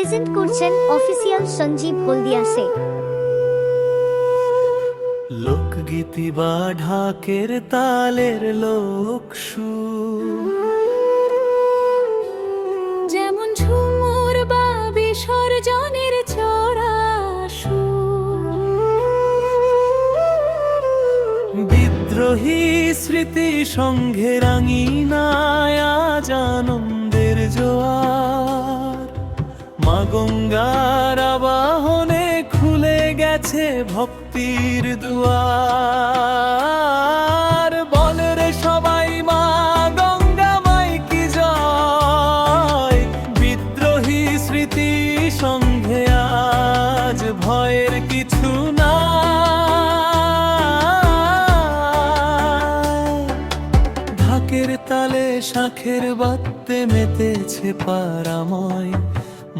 Present করছেন official Sanjeev হলদিয়াসে। লোকগীতি বা ঢাকের তালের লোকসুর, যেমন ঝুমুর বা বিসর্জনের চড়া বিদ্রোহী স্মৃতি সঙ্গে রাঙিনায় আজ আনন্দের জোয়ার। মা গঙ্গার আবাহনে খুলে গেছে ভক্তির দুয়ার। বলে রে সবাই মা গঙ্গা মাই কি জয়, বিদ্রোহী স্মৃতি সঙ্গে আজ ভয়ের কিছু না। ঢাকের তালে শাঁখের বাদ্যে মেতেছে পারাময়,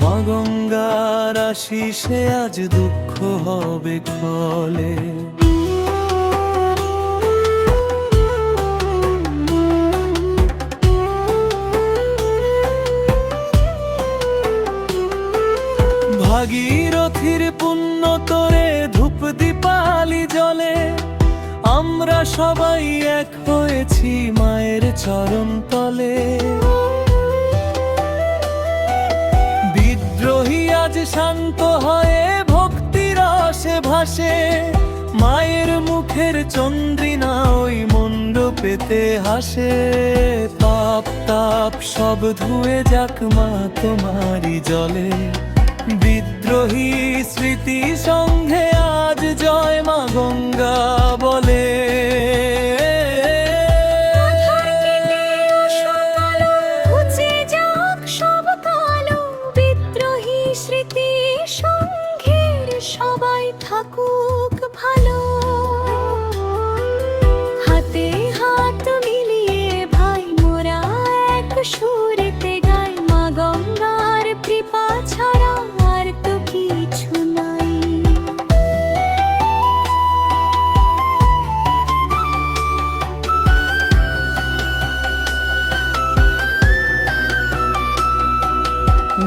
মা গঙ্গার আশিসে আজ দুঃখ হবে ক্ষলে। ভাগীরথীর পুণ্য তোরে ধূপ দীপালি জ্বলে, আমরা সবাই এক হয়েছি মায়ের চরণ তলে। বিদ্রোহী আজ শান্ত হয়ে ভক্তি রসে ভাসে, মায়ের মুখের চন্দ্রিনা ওই মণ্ডপেতে হাসে। পাপ তাপ সব ধুয়ে যাক মা তোমারি জলে, বিদ্রোহী স্মৃতি সঙ্গে আজ জয় মা গঙ্গা বলে। বিদ্রোহী স্মৃতি সঙ্ঘের সবাই থাকুক ভালো, হাতে হাত মিলিয়ে ভাই মোরা এক সুরেতে গাই, মা গঙ্গার কৃপা ছাড়া আর তো কিছু নাই।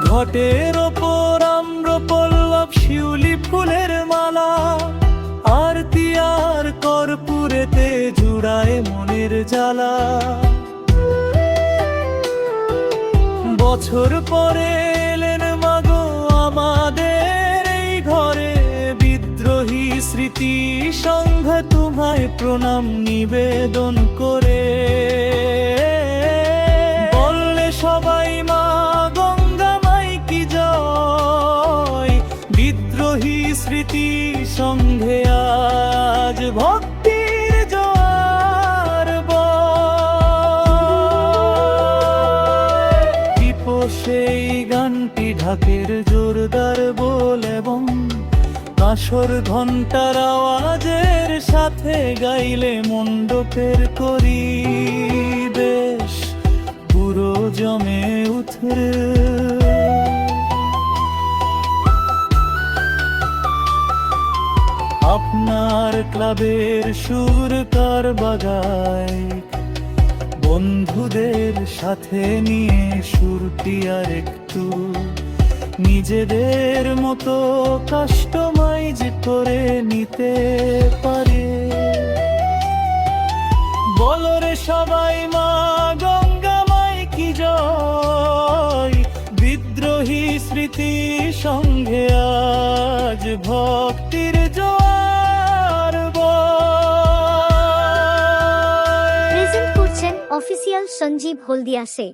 ঘটের ওপর আম্রপল্লব শিউলি ফুলের মালা, আরতি আর কর্পূরেতে জুড়ায় মনের জ্বালা। বছর পরে এলেন মাগো আমাদের এই ঘরে, বিদ্রোহী স্মৃতি সংঘ তোমায় প্রণাম নিবেদন করে। বললে সবাই মা গঙ্গা মাই কি জয়, বিদ্রোহী স্মৃতি সংঘে আজ ভক্তির জোয়ার বয়। সেই গানটি ঢাকের জোরদার বল এবং কাঁসর ঘণ্টার আওয়াজের সাথে গাইলে মণ্ডপের পরিবেশ পুরো জমে উঠে। আপনার ক্লাবের সুরকার বাগায়, বন্ধুদের সাথে নিয়ে সুরটি আর একটু নিজেদের মতো কাস্টমাইজ করে নিতে পারে। বলো রে সবাই মা গঙ্গা মাই কি জয়, বিদ্রোহী স্মৃতি সঙ্গে আজ ভক্তির জোয়ার বয়। প্রেজেন্ট করছেন অফিসিয়াল সঞ্জীব হলদিয়াসে।